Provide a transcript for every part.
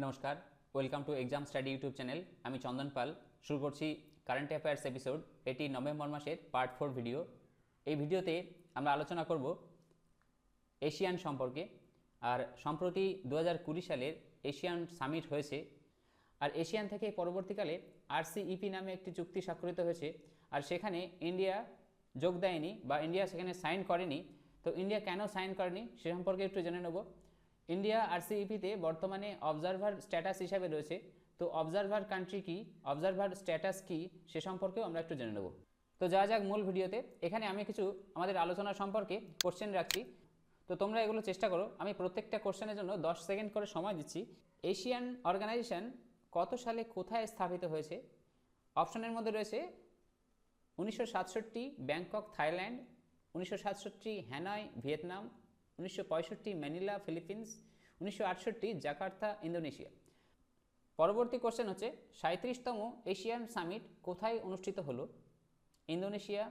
নমস্কার, welcome to exam study YouTube channel. আমি চন্দন পাল। শুরু করছি কারেন্ট অ্যাফেয়ার্স এপিসোড। এটি নভেম্বর মাসের পার্ট 4 ভিডিও। এই ভিডিওতে আমরা আলোচনা করব এশিয়ান সম্পর্কে। আর সম্প্রতি 2020 সালের এশিয়ান সামিট হয়েছে, আর এশিয়ান থেকে পরবর্তীকালে RCEP নামে একটি চুক্তি স্বাক্ষরিত হয়েছে। আর সেখানে ইন্ডিয়া যোগ দেয়নি বা ইন্ডিয়া সেখানে সাইন করেনি। তো ইন্ডিয়া কেন সাইন করেনি সে সম্পর্কে একটু জেনে নেব। ইন্ডিয়া RCEP-তে বর্তমানে অবজারভার স্ট্যাটাস হিসাবে রয়েছে। তো অবজারভার কান্ট্রি কি, অবজারভার স্ট্যাটাস কি, সে সম্পর্কেও আমরা একটু জেনে নেব। তো যাওয়া যাক মূল ভিডিওতে। এখানে আমি কিছু আমাদের আলোচনা সম্পর্কে কোশ্চেন রাখছি, তো তোমরা এগুলো চেষ্টা করো। আমি প্রত্যেকটা কোশ্চেনের জন্য 10 সেকেন্ড করে সময় দিচ্ছি। এশিয়ান অর্গানাইজেশন কত সালে কোথায় স্থাপিত হয়েছে? অপশনের মধ্যে রয়েছে 1967 Bangkok Thailand, 1967 Hanoi Vietnam, 1965 Manila Philippines, 1968 Jakarta Indonesia. পরবর্তী কোশ্চেন হচ্ছে 37তম এশিয়ান সামিট কোথায় অনুষ্ঠিত হলো? Indonesia,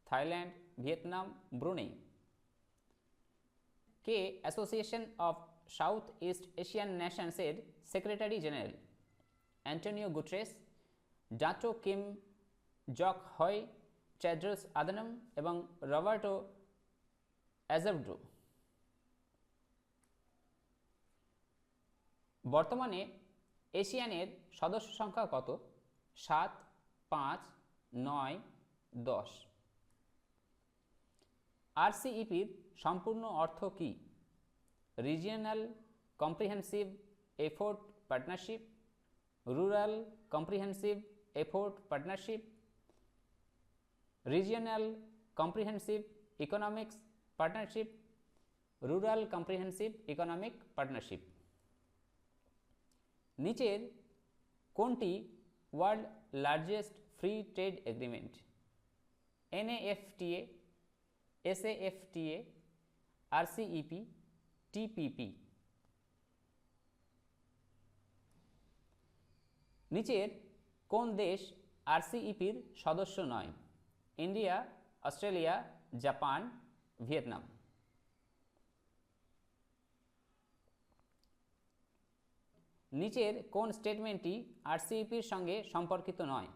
Thailand, Vietnam, Brunei. K association of south east Asian Nations এর secretary general? Antonio Guterres, ডাটো Kim জক হয়, টেড্রোস আদানম এবং রবার্টো অ্যাজারডো। বর্তমানে এশিয়ানের সদস্য সংখ্যা কত? 7, 5, 9, 10। RCEP-র সম্পূর্ণ অর্থ কি? Regional comprehensive effort partnership, rural comprehensive effort partnership, regional comprehensive economics partnership, rural comprehensive economic partnership. নিচের কোনটি world largest free trade agreement? NAFTA, SAFTA, RCEP, TPP। নিচের কোন দেশ RCEP-র সদস্য নয়? India, Australia, Japan, Vietnam. নিচের কোন স্টেটমেন্টটি RCEP-র সঙ্গে সম্পর্কিত নয়?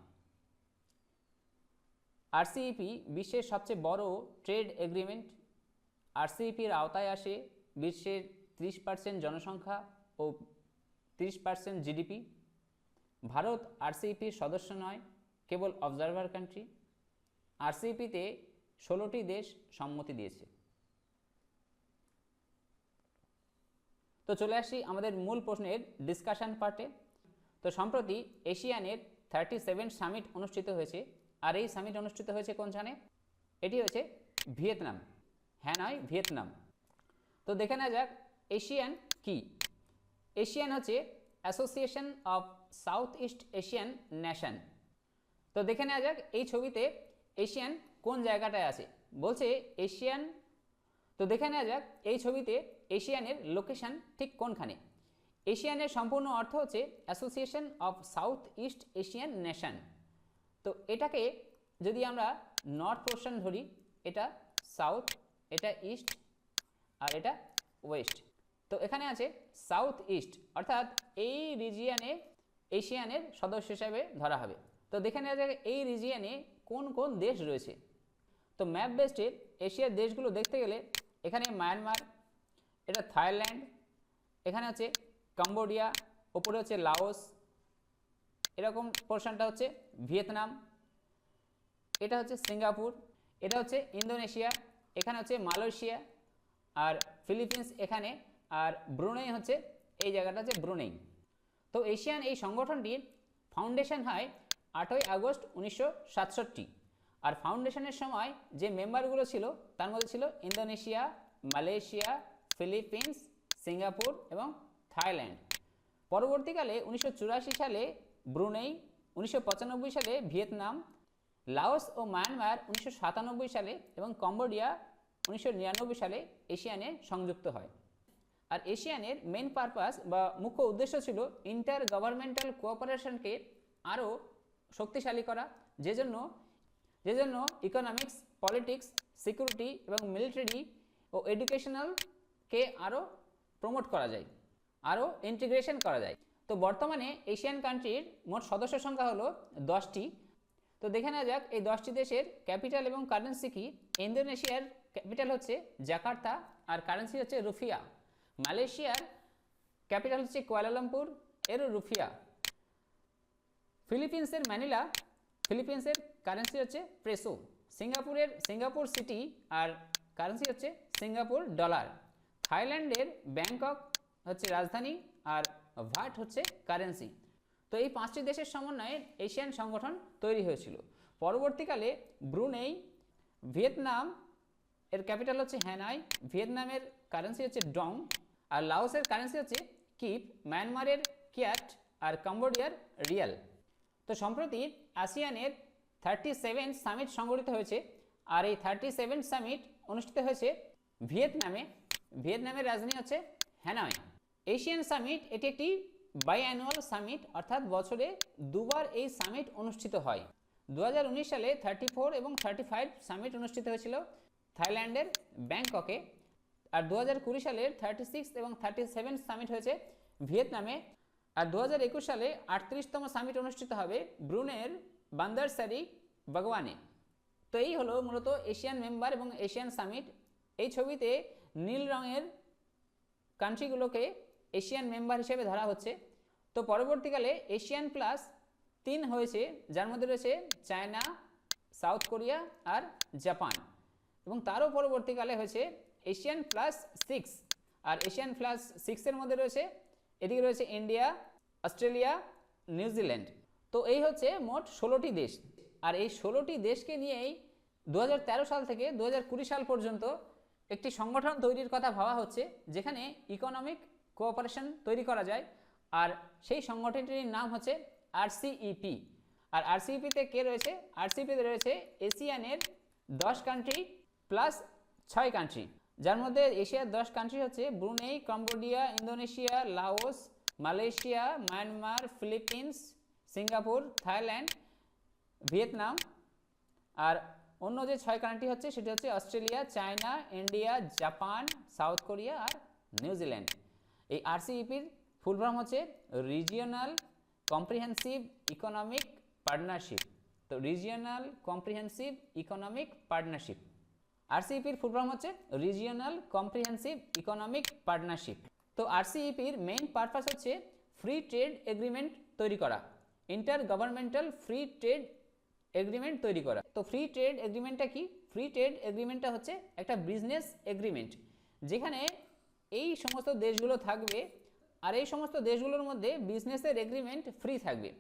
RCEP বিশ্বের সবচেয়ে বড় ট্রেড এগ্রিমেন্ট। RCEP-র আওতায় আসে বিশ্বের 30% জনসংখ্যা ও 30% GDP। ভারত RCEP-র সদস্য নয়, কেবল অবজারভার কান্ট্রি। RCEP-তে 16টি দেশ সম্মতি দিয়েছে। তো চলে আসি আমাদের মূল প্রশ্নের ডিসকাশন পার্টে। তো সম্প্রতি এশিয়ানের 37 সামিট অনুষ্ঠিত হয়েছে। আর এই সামিট অনুষ্ঠিত হয়েছে কোন স্থানে? এটি হচ্ছে ভিয়েতনাম, হ্যানয় ভিয়েতনাম। তো দেখে নেওয়া যাক এশিয়ান কি। এশিয়ান হচ্ছে association of south east Asian nation. তো দেখে নেওয়া যাক এই ছবিতে এশিয়ান কোন জায়গাটায় আছে। বলছে এশিয়ান। তো দেখে নেওয়া যাক এই ছবিতে এশিয়ানের লোকেশন ঠিক কোনখানে। এশিয়ানের সম্পূর্ণ অর্থ হচ্ছে association of south east Asian nation. তো এটাকে যদি আমরা নর্থ পোর্শন ধরি, এটা সাউথ, এটা ইস্ট, আর এটা ওয়েস্ট। তো এখানে আছে সাউথ ইস্ট, অর্থাৎ এই রিজিয়নে এশিয়ানের সদস্য হিসাবে ধরা হবে। তো দেখে নেওয়া যাক এই রিজিয়নে কোন কোন দেশ রয়েছে। তো ম্যাপ বেসডে এশিয়ার দেশগুলো দেখতে গেলে এখানে মায়ানমার, এটা থাইল্যান্ড, এখানে হচ্ছে কম্বোডিয়া, ওপরে হচ্ছে লাওস, এরকম পোর্শনটা হচ্ছে ভিয়েতনাম, এটা হচ্ছে সিঙ্গাপুর, এটা হচ্ছে ইন্দোনেশিয়া, এখানে হচ্ছে মালয়েশিয়া আর ফিলিপিন্স এখানে, আর ব্রুনেই হচ্ছে এই জায়গাটা হচ্ছে ব্রুনেই। তো এশিয়ান এই সংগঠনটির ফাউন্ডেশন হয় 8ই আগস্ট 1967। আর ফাউন্ডেশনের সময় যে মেম্বারগুলো ছিল তার মধ্যে ছিল ইন্দোনেশিয়া, মালয়েশিয়া, ফিলিপিন্স, সিঙ্গাপুর এবং থাইল্যান্ড। পরবর্তীকালে 1984 সালে ব্রুনেই, 1995 সালে ভিয়েতনাম, লাওস ও মায়ানমার 1997 সালে এবং কম্বোডিয়া 1999 সালে এশিয়ানে সংযুক্ত হয়। আর এশিয়ানের মেন পারপাস বা মুখ্য উদ্দেশ্য ছিল ইন্টার গভর্নমেন্টাল কোঅপারেশনকে আরও শক্তিশালী করা, যে জন্য ইকোনমিক্স, পলিটিক্স, সিকিউরিটি এবং মিলিটারি ও এডুকেশনালকে আরও প্রমোট করা যায়। আরও ইন্টিগ্রেশন করা যায়। তো বর্তমানে এশিয়ান কান্ট্রির মোট সদস্য সংখ্যা হলো 10টি। তো দেখে নেওয়া যাক এই 10টি দেশের ক্যাপিটাল এবং কারেন্সি কি। ইন্দোনেশিয়ার ক্যাপিটাল হচ্ছে জাকার্তা আর কারেন্সি হচ্ছে রুফিয়া। মালয়েশিয়ার ক্যাপিটাল হচ্ছে কুয়ালালামপুর, এরও রুফিয়া। ফিলিপিন্সের ম্যানিলা, ফিলিপিন্সের কারেন্সি হচ্ছে পেসো। সিঙ্গাপুরের সিঙ্গাপুর সিটি আর কারেন্সি হচ্ছে সিঙ্গাপুর ডলার। থাইল্যান্ডের ব্যাংকক হচ্ছে রাজধানী আর ভাট হচ্ছে কারেন্সি। তো এই 5টি দেশের সমন্বয়ে এশিয়ান সংগঠন তৈরি হয়েছিল। পরবর্তীকালে ব্রুনেই, ভিয়েতনাম এর ক্যাপিটাল হচ্ছে হ্যানয়, ভিয়েতনামের কারেন্সি হচ্ছে ডং আর লাওসের কারেন্সি হচ্ছে কিপ, মায়ানমারের কিয়াট আর কম্বোডিয়ার রিয়াল। তো সম্প্রতি আসিয়ানের 37 সামিট সংগঠিত হয়েছে আর এই 37 সামিট অনুষ্ঠিত হয়েছে ভিয়েতনামে। ভিয়েতনামের রাজধানী হচ্ছে হ্যানয়। এশিয়ান সামিট এটি একটি বাইঅ্যানুয়াল সামিট, অর্থাৎ বছরে দুবার এই সামিট অনুষ্ঠিত হয়। 2019 সালে 34 এবং 35 সামিট অনুষ্ঠিত হয়েছিল থাইল্যান্ডের ব্যাংককে, আর 2020 সালের 36 এবং 37 সামিট হয়েছে ভিয়েতনামে, আর 2021 সালে 38তম সামিট অনুষ্ঠিত হবে ব্রুনেইয়ের বান্দারসারি বাগওয়ানে। তো এই হলো মূলত এশিয়ান মেম্বার এবং এশিয়ান সামিট। এই ছবিতে নীল রঙের কান্ট্রিগুলোকে এশিয়ান মেম্বার হিসেবে ধরা হচ্ছে। তো পরবর্তীকালে এশিয়ান প্লাস 3 হয়েছে, যার মধ্যে রয়েছে চায়না, সাউথ কোরিয়া আর জাপান, এবং তারও পরবর্তীকালে হয়েছে এশিয়ান প্লাস 6। আর এশিয়ান প্লাস 6-এর মধ্যে রয়েছে, এদিকে রয়েছে ইন্ডিয়া, অস্ট্রেলিয়া, নিউজিল্যান্ড। তো এই হচ্ছে মোট 16টি দেশ। আর এই 16টি দেশকে নিয়েই 2013 সাল থেকে 2020 সাল পর্যন্ত একটি সংগঠন তৈরির কথা ভাবা হচ্ছে, যেখানে ইকোনমিক কোঅপারেশন তৈরি করা যায়। আর সেই সংগঠনটির নাম হচ্ছে আরসিইপি। আর আরসিইপিতে কে রয়েছে? আরসিইপিতে রয়েছে এশিয়ানের 10 কান্ট্রি প্লাস 6 কান্ট্রি, যার মধ্যে এশিয়ার 10 কান্ট্রি হচ্ছে Brunei, Cambodia, Indonesia, Laos, Malaysia, Myanmar, Philippines, Singapore, Thailand, Vietnam. আর অন্য যে 6 কান্ট্রি হচ্ছে সেটি হচ্ছে Australia, China, India, Japan, South Korea আর নিউজিল্যান্ড। এই আরসিইপির ফুল ফর্ম হচ্ছে রিজিওনাল কম্প্রিহেন্সিভ ইকোনমিক পার্টনারশিপ। তো রিজিওনাল কম্প্রিহেন্সিভ ইকোনমিক পার্টনারশিপ, আরসিইপির ফুল ফর্ম হচ্ছে রিজিওনাল কম্প্রিহেন্সিভ ইকোনমিক পার্টনারশিপ। তো আরসিইপির মেইন পারপাস হচ্ছে ফ্রি ট্রেড এগ্রিমেন্ট তৈরি করা, intergovernmental free trade agreement তৈরি করা। তো ফ্রি ট্রেড এগ্রিমেন্টটা কি? ফ্রি ট্রেড এগ্রিমেন্টটা হচ্ছে একটা বিজনেস এগ্রিমেন্ট, যেখানে এই সমস্ত দেশগুলো থাকবে আর এই সমস্ত দেশগুলোর মধ্যে বিজনেসের এগ্রিমেন্ট ফ্রি থাকবে।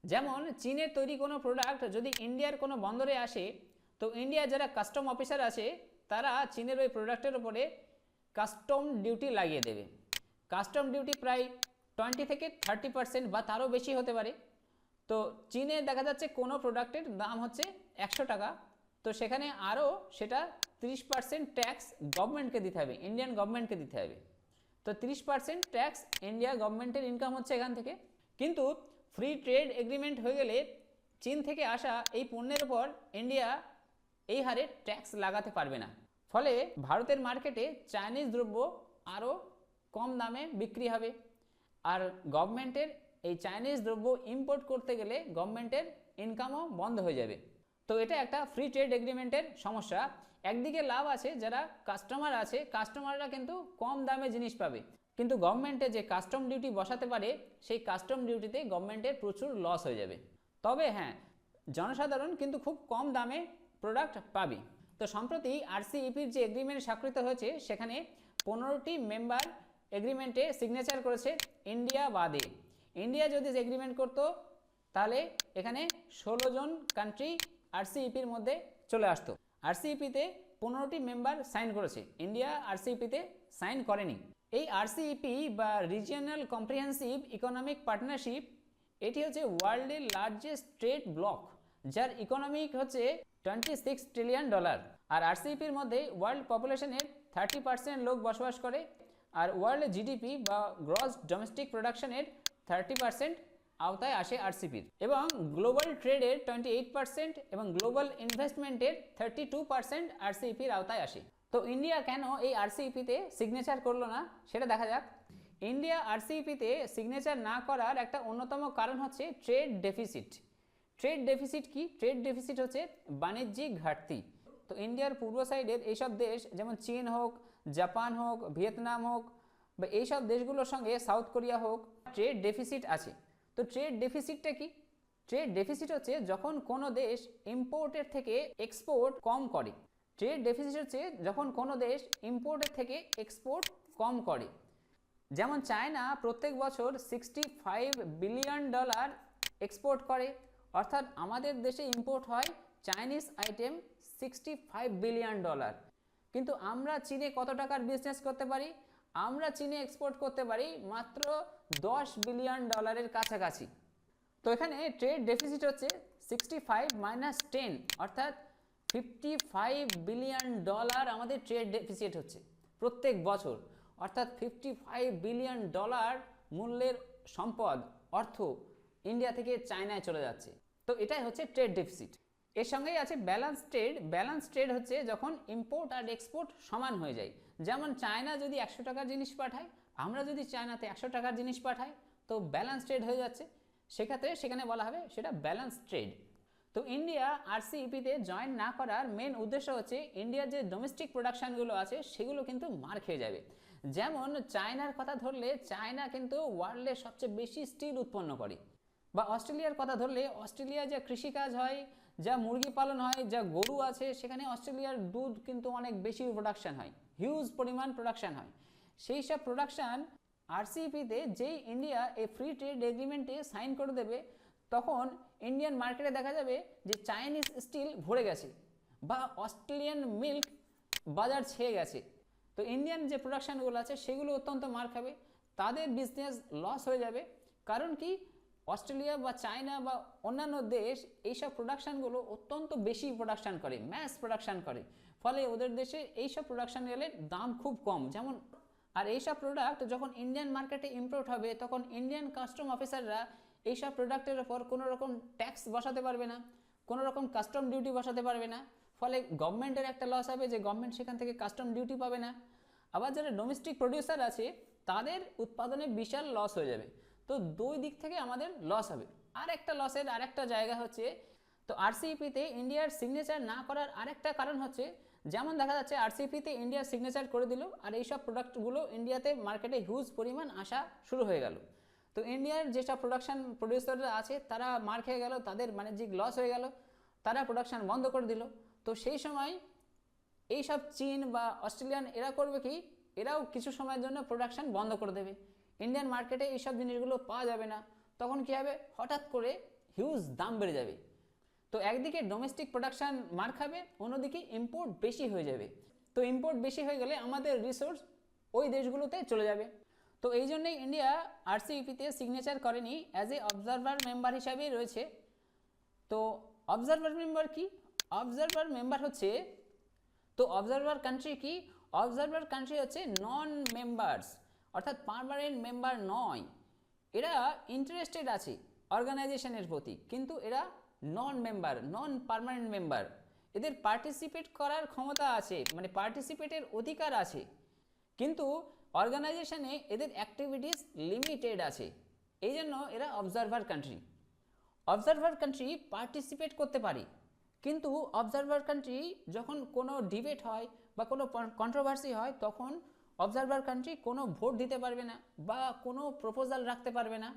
যেমন চীনের তৈরি কোনো প্রোডাক্ট যদি ইন্ডিয়ার কোনো বন্দরে আসে, তো ইন্ডিয়ার যারা কাস্টম অফিসার আছে তারা চীনের ওই প্রোডাক্টের উপরে কাস্টম ডিউটি লাগিয়ে দেবে। কাস্টম ডিউটি প্রায় 20 থেকে 30% বা তারও বেশি হতে পারে। তো চীনে দেখা যাচ্ছে কোনো প্রোডাক্টের দাম হচ্ছে 100 টাকা, তো সেখানে আরও সেটা 30% ট্যাক্স গভর্নমেন্টকে দিতে হবে, ইন্ডিয়ান গভর্নমেন্টকে দিতে হবে। তো 30% ট্যাক্স ইন্ডিয়া গভর্নমেন্টের ইনকাম হচ্ছে এখান থেকে। কিন্তু ফ্রি ট্রেড এগ্রিমেন্ট হয়ে গেলে চীন থেকে আসা এই পণ্যের উপর ইন্ডিয়া এই হারে ট্যাক্স লাগাতে পারবে না। ফলে ভারতের মার্কেটে চাইনিজ দ্রব্য আরও কম দামে বিক্রি হবে, আর গভর্নমেন্টের এই চাইনিজ দ্রব্য ইম্পোর্ট করতে গেলে গভর্নমেন্টের ইনকামও বন্ধ হয়ে যাবে। তো এটা একটা ফ্রি ট্রেড এগ্রিমেন্টের সমস্যা। একদিকে লাভ আছে, যারা কাস্টমার আছে কাস্টমাররা কিন্তু কম দামে জিনিস পাবে, কিন্তু গভর্নমেন্টে যে কাস্টম ডিউটি বসাতে পারে সেই কাস্টম ডিউটিতে গভর্নমেন্টের প্রচুর লস হয়ে যাবে। তবে হ্যাঁ, জনসাধারণ কিন্তু খুব কম দামে প্রোডাক্ট পাবে। তো সম্প্রতি আরসিইপির যে এগ্রিমেন্ট স্বাক্ষরিত হয়েছে সেখানে 15টি মেম্বার এগ্রিমেন্টে সিগনেচার করেছে ইন্ডিয়া বাদে। ইন্ডিয়া যদি এগ্রিমেন্ট করতো তাহলে এখানে 16 জন কান্ট্রি আরসিইপির মধ্যে চলে আসতো। আরসিইপিতে 15টি মেম্বার সাইন করেছে, ইন্ডিয়া আরসিইপিতে সাইন করেনি। এই আরসিইপি বা রিজিওনাল কম্প্রিহেন্সিভ ইকোনমিক পার্টনারশিপ এটি হচ্ছে ওয়ার্ল্ডের লার্জেস্ট ট্রেড ব্লক, যার ইকোনমিক হচ্ছে $26 ট্রিলিয়ন। আর আরসিইপির মধ্যে ওয়ার্ল্ড পপুলেশনের 30% লোক বসবাস করে, আর ওয়ার্ল্ড জিডিপি বা গ্রস ডোমেস্টিক প্রোডাকশনের 30% আওতায় আসে আরসিইপির, এবং গ্লোবাল ট্রেডের 28% এবং গ্লোবাল ইনভেস্টমেন্টের 32% আরসিইপির আওতায় আসে। তো ইন্ডিয়া কেন এই আরসিইপিতে সিগনেচার করলো না সেটা দেখা যাক। ইন্ডিয়া আরসিইপিতে সিগনেচার না করার একটা অন্যতম কারণ হচ্ছে ট্রেড ডেফিসিট। ট্রেড ডেফিসিট কি? ট্রেড ডেফিসিট হচ্ছে বাণিজ্যিক ঘাটতি। তো ইন্ডিয়ার পূর্ব সাইডের এইসব দেশ যেমন চীন হোক, জাপান হোক, ভিয়েতনাম হোক বা এইসব দেশগুলোর সঙ্গে সাউথ কোরিয়া হোক, ট্রেড ডেফিসিট আছে। তো ট্রেড ডেফিসিটটা কি? ট্রেড ডেফিসিট হচ্ছে যখন কোনো দেশ ইম্পোর্টের থেকে এক্সপোর্ট কম করে। ট্রেড ডেফিসিট হচ্ছে যখন কোনো দেশ ইম্পোর্টের থেকে এক্সপোর্ট কম করে। যেমন চায়না প্রত্যেক বছর $65 বিলিয়ন এক্সপোর্ট করে, অর্থাৎ আমাদের দেশে ইম্পোর্ট হয় চাইনিজ আইটেম $65 বিলিয়ন। কিন্তু আমরা চীনে কত টাকার বিজনেস করতে পারি? আমরা চীনে এক্সপোর্ট করতে পারি মাত্র $10 বিলিয়ন কাছাকাছি। তো এখানে ট্রেড ডেফিসিট হচ্ছে 65 মাইনাস 10 অর্থাৎ $55 বিলিয়ন আমাদের ট্রেড ডেফিসিট হচ্ছে প্রত্যেক বছর। অর্থাৎ $55 বিলিয়ন মূল্যের সম্পদ, অর্থ ইন্ডিয়া থেকে চায়নায় চলে যাচ্ছে। তো এটাই হচ্ছে ট্রেড ডেফিসিট। এর সঙ্গেই আছে ব্যালেন্স ট্রেড। ব্যালেন্স ট্রেড হচ্ছে যখন ইম্পোর্ট আর এক্সপোর্ট সমান হয়ে যায়। যেমন চায়না যদি 100 টাকার জিনিস পাঠায়, আমরা যদি চায়নাতে 100 টাকার জিনিস পাঠাই, তো ব্যালেন্স ট্রেড হয়ে যাচ্ছে। সেক্ষেত্রে সেখানে বলা হবে সেটা ব্যালেন্স ট্রেড। তো ইন্ডিয়া আরসিইপিতে জয়েন না করার মেন উদ্দেশ্য হচ্ছে ইন্ডিয়ার যে ডোমেস্টিক প্রোডাকশানগুলো আছে সেগুলো কিন্তু মার খেয়ে যাবে। যেমন চায়নার কথা ধরলে চায়না কিন্তু ওয়ার্ল্ডের সবচেয়ে বেশি স্টিল উৎপন্ন করে। বা অস্ট্রেলিয়ার কথা ধরলে অস্ট্রেলিয়া যা কৃষিকাজ হয়, যা মুরগি পালন হয়, যা গরু আছে, সেখানে অস্ট্রেলিয়ার দুধ কিন্তু অনেক বেশি প্রোডাকশান হয়, হিউজ পরিমাণ প্রোডাকশান হয়। সেই সব প্রোডাকশান আরসিইপিতে যেই ইন্ডিয়া এই ফ্রি ট্রেড এগ্রিমেন্টে সাইন করে দেবে, তখন ইন্ডিয়ান মার্কেটে দেখা যাবে যে চাইনিজ স্টিল ভরে গেছে বা অস্ট্রেলিয়ান মিল্ক বাজার ছেয়ে গেছে। তো ইন্ডিয়ান যে প্রোডাকশানগুলো আছে সেগুলো অত্যন্ত মার খাবে, তাদের বিজনেস লস হয়ে যাবে। কারণ কি? অস্ট্রেলিয়া বা চায়না বা অন্যান্য দেশ এইসব প্রোডাকশানগুলো অত্যন্ত বেশি প্রোডাকশান করে, ম্যাস প্রোডাকশান করে, ফলে ওদের দেশে এইসব প্রোডাকশানের দাম খুব কম। যেমন আর এইসব প্রোডাক্ট যখন ইন্ডিয়ান মার্কেটে ইম্পোর্ট হবে, তখন ইন্ডিয়ান কাস্টম অফিসাররা এইসব প্রোডাক্টের ওপর কোনো রকম ট্যাক্স বসাতে পারবে না, কোনো রকম কাস্টম ডিউটি বসাতে পারবে না। ফলে গভর্নমেন্টের একটা লস হবে যে গভর্নমেন্ট সেখান থেকে কাস্টম ডিউটি পাবে না। আবার যারা ডোমেস্টিক প্রডিউসার আছে তাদের উৎপাদনে বিশাল লস হয়ে যাবে। তো দুই দিক থেকে আমাদের লস হবে। আর একটা লসের আরেকটা জায়গা হচ্ছে, তো আরসিইপিতে ইন্ডিয়ার সিগনেচার না করার আরেকটা কারণ হচ্ছে, যেমন দেখা যাচ্ছে আরসিইপিতে ইন্ডিয়ার সিগনেচার করে দিল আর এইসব প্রোডাক্টগুলো ইন্ডিয়াতে মার্কেটে হিউজ পরিমাণ আসা শুরু হয়ে গেল। তো ইন্ডিয়ার যেসব প্রোডাকশান প্রডিউসাররা আছে তারা মার খেয়ে গেল, তাদের বাণিজ্যিক লস হয়ে গেল, তারা প্রোডাকশান বন্ধ করে দিল। তো সেই সময় এইসব চীন বা অস্ট্রেলিয়ান এরা করবে কি, এরাও কিছু সময়ের জন্য প্রোডাকশান বন্ধ করে দেবে। ইন্ডিয়ান মার্কেটে এইসব জিনিসগুলো পাওয়া যাবে না। তখন কী হবে? হঠাৎ করে হিউজ দাম বেড়ে যাবে। তো একদিকে ডোমেস্টিক প্রোডাকশান মার খাবে, অন্যদিকে ইম্পোর্ট বেশি হয়ে যাবে। তো ইম্পোর্ট বেশি হয়ে গেলে আমাদের রিসোর্স ওই দেশগুলোতে চলে যাবে। তো এই জন্যই ইন্ডিয়া আরসিইপিতে সিগনেচার করেনি, অ্যাজ এ অবজারভার মেম্বার হিসাবেই রয়েছে। তো অবজারভার মেম্বার কি? অবজারভার মেম্বার হচ্ছে, তো অবজারভার কান্ট্রি কি? অবজারভার কান্ট্রি হচ্ছে নন মেম্বার্স, অর্থাৎ পার্মানেন্ট মেম্বার নয়। এরা ইন্টারেস্টেড আছে অর্গানাইজেশনের প্রতি, কিন্তু এরা নন মেম্বার, নন পার্মানেন্ট মেম্বার। এদের পার্টিসিপেট করার ক্ষমতা আছে, মানে পার্টিসিপেটের অধিকার আছে, কিন্তু অর্গানাইজেশনে এদের অ্যাক্টিভিটিস লিমিটেড আছে। এই জন্য এরা observer country. Observer country participate করতে পারে, কিন্তু অবজারভার কান্ট্রি যখন কোনো ডিবেট হয় বা কোনো কন্ট্রোভার্সি হয়, তখন অবজারভার কান্ট্রি কোনো ভোট দিতে পারবে না বা কোনো প্রপোজাল রাখতে পারবে না।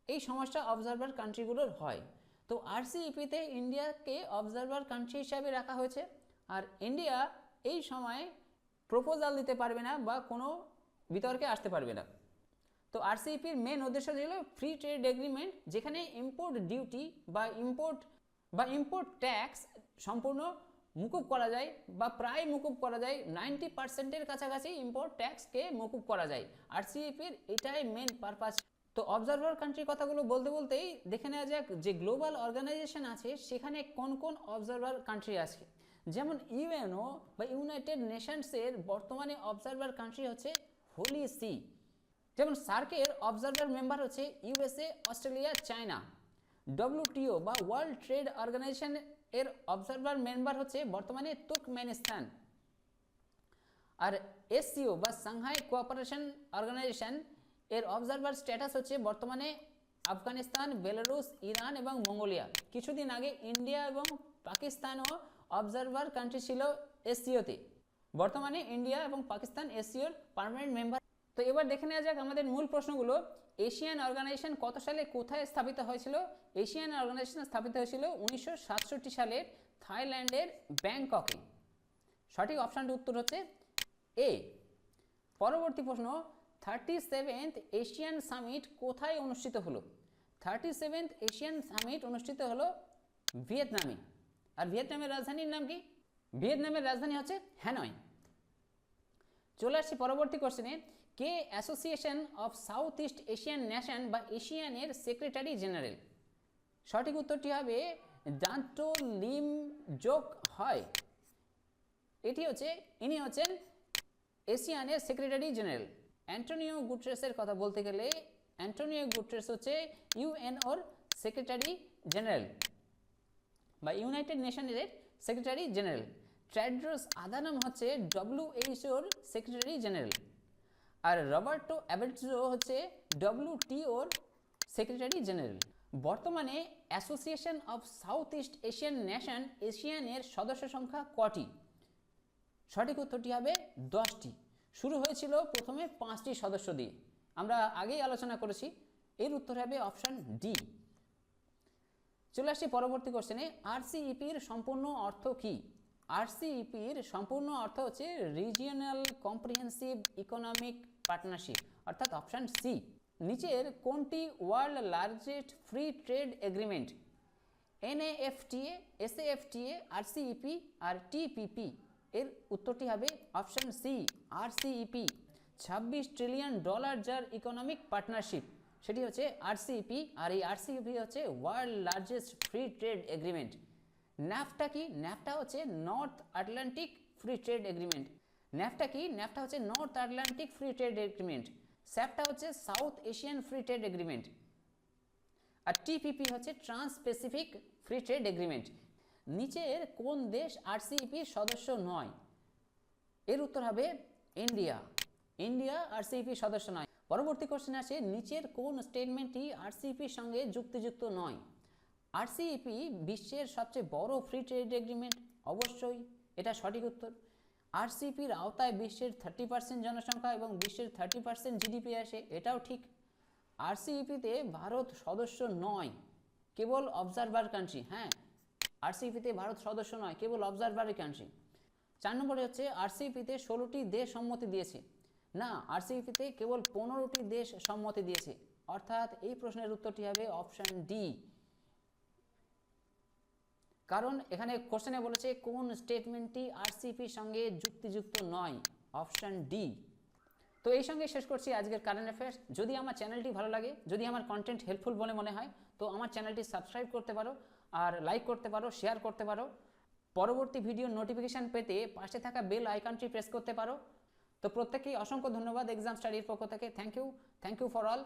এই সমস্যা অবজারভার কান্ট্রিগুলোর হয়। তো আরসিইপিতে ইন্ডিয়াকে অবজারভার কান্ট্রি হিসাবে রাখা হয়েছে, আর ইন্ডিয়া এই সময় প্রপোজাল দিতে পারবে না বা কোনো বিতর্কে আসতে পারবে না। তো আরসিইপির মেন উদ্দেশ্য ছিল ফ্রি ট্রেড এগ্রিমেন্ট, যেখানে ইম্পোর্ট ডিউটি বা ইম্পোর্ট ট্যাক্স সম্পূর্ণ মুকুব করা যায় বা প্রায় মুকুব করা যায়। 90%-এর কাছাকাছি ইম্পোর্ট ট্যাক্সকে মুকুব করা যায়। আরসিইপির এটাই মেন পারপাস। তো অবজারভার কান্ট্রির কথাগুলো বলতে বলতেই দেখে নেওয়া যাক যে গ্লোবাল অর্গানাইজেশন আছে সেখানে কোন কোন অবজারভার কান্ট্রি আছে। যেমন ইউএনও বা ইউনাইটেড নেশনসের বর্তমানে অবজারভার কান্ট্রি হচ্ছে হোলি সি। যেমন সার্কের অবজারভার মেম্বার হচ্ছে ইউএসএ, অস্ট্রেলিয়া, চায়না। ডব্লিউটিও বা ওয়ার্ল্ড ট্রেড অর্গানাইজেশন এর অবজারভার মেম্বার হচ্ছে বর্তমানে তুর্কমেনিস্তান। আর এসসিও বা সাংহাই কোঅপারেশন অর্গানাইজেশন, এর অবজারভার স্ট্যাটাস হচ্ছে বর্তমানে আফগানিস্তান, বেলারুস, ইরান এবং মঙ্গোলিয়া। কিছুদিন আগে ইন্ডিয়া এবং পাকিস্তানও অবজারভার কান্ট্রি ছিল এসসিওতে। বর্তমানে ইন্ডিয়া এবং পাকিস্তান এসসিওর পার্মানেন্ট মেম্বার। তো এবার দেখে নেওয়া যাক আমাদের মূল প্রশ্নগুলো। এশিয়ান অর্গানাইজেশন কত সালে কোথায় স্থাপিত হয়েছিল? এশিয়ান অর্গানাইজেশন স্থাপিত হয়েছিল 1967 সালের থাইল্যান্ডের ব্যাংককে। সঠিক অপশানটির উত্তর হচ্ছে এ। পরবর্তী প্রশ্ন, 37th এশিয়ান সামিট কোথায় অনুষ্ঠিত হলো? 37th এশিয়ান সামিট অনুষ্ঠিত হলো ভিয়েতনামে। আর ভিয়েতনামের রাজধানীর নাম কি? ভিয়েতনামের রাজধানী হচ্ছে হ্যানয়। চলে আসছি পরবর্তী কোশ্চেনে। কে association of south east Asian nation বা এশিয়ানের সেক্রেটারি জেনারেল? সঠিক উত্তরটি হবে দান্টো লিম জোক হয়। ইনি হচ্ছেন এশিয়ানের সেক্রেটারি জেনারেল। অ্যান্টোনিও গুটেরেসের কথা বলতে গেলে অ্যান্টোনিও গুটেরেস হচ্ছে ইউএনওর সেক্রেটারি জেনারেল বা ইউনাইটেড নেশনের সেক্রেটারি জেনারেল। টেড্রোস আদানম হচ্ছে ডব্লিউএইচওর সেক্রেটারি জেনারেল। আর রবার্টো অ্যাবেটজো হচ্ছে ডব্লিউটিওর সেক্রেটারি জেনারেল। বর্তমানে association of south east Asian nation এশিয়ানের সদস্য সংখ্যা কটি? সঠিক উত্তরটি হবে 10টি। শুরু হয়েছিল প্রথমে 5টি সদস্য দিয়ে, আমরা আগেই আলোচনা করেছি। এর উত্তর হবে অপশান ডি। চলে আসছি পরবর্তী কোশ্চেনে। আরসিইপির সম্পূর্ণ অর্থ কি? আরসিইপির সম্পূর্ণ অর্থ হচ্ছে রিজিওনাল কম্প্রিহেন্সিভ ইকোনমিক পার্টনারশিপ, অর্থাৎ অপশান সি। নিচের কোনটি world largest free trade agreement? NAFTA, SAFTA, RCEP আর টিপিপি। এর উত্তরটি হবে অপশান সি, আরসিইপি। $26 ট্রিলিয়ন যার ইকোনমিক পার্টনারশিপ, সেটি হচ্ছে আরসিইপি। আর এই আরসিইপি হচ্ছে world largest free trade agreement. NAFTA কি? ন্যাফটা হচ্ছে north Atlantic free trade agreement. NAFTA কি? ন্যাফটা হচ্ছে north Atlantic free trade agreement. SAPTA হচ্ছে south Asian free trade agreement. আর টিপিপি হচ্ছে trans Pacific free trade agreement. নিচের কোন দেশ আরসিইপির সদস্য নয়? এর উত্তর হবে ইন্ডিয়া। ইন্ডিয়া আরসিইপির সদস্য নয়। পরবর্তী কোশ্চেন আছে, নিচের কোন স্টেটমেন্টটি আরসিইপির সঙ্গে যুক্তিযুক্ত নয়? আরসিইপি বিশ্বের সবচেয়ে বড় ফ্রি ট্রেড এগ্রিমেন্ট, অবশ্যই এটা সঠিক উত্তর। আরসিইপির আওতায় বিশ্বের 30% জনসংখ্যা এবং বিশ্বের 30% জিডিপি আসে, এটাও ঠিক। আরসিইপিতে ভারত সদস্য নয়, কেবল অবজারভার কান্ট্রি। হ্যাঁ, আরসিইপিতে ভারত সদস্য নয়, কেবল অবজারভারি কান্ট্রি। 4 নম্বরে হচ্ছে আরসিইপিতে 16টি দেশ সম্মতি দিয়েছে। না, আরসিইপিতে কেবল 15টি দেশ সম্মতি দিয়েছে, অর্থাৎ এই প্রশ্নের উত্তরটি হবে অপশান ডি। কারণ এখানে কোশ্চেনে বলেছে কোন স্টেটমেন্টটি আরসিইপির সঙ্গে যুক্তিযুক্ত নয়, অপশান ডি। তো এই সঙ্গে শেষ করছি আজকের কারেন্ট অ্যাফেয়ার্স। যদি আমার চ্যানেলটি ভালো লাগে, যদি আমার কন্টেন্ট হেল্পফুল বলে মনে হয়, তো আমার চ্যানেলটি সাবস্ক্রাইব করতে পারো, আর লাইক করতে পারো, শেয়ার করতে পারো। পরবর্তী ভিডিও নোটিফিকেশান পেতে পাশে থাকা বেল আইকনটি প্রেস করতে পারো। তো প্রত্যেককেই অসংখ্য ধন্যবাদ এক্সাম স্টাডির পক্ষ থেকে। Thank you for all.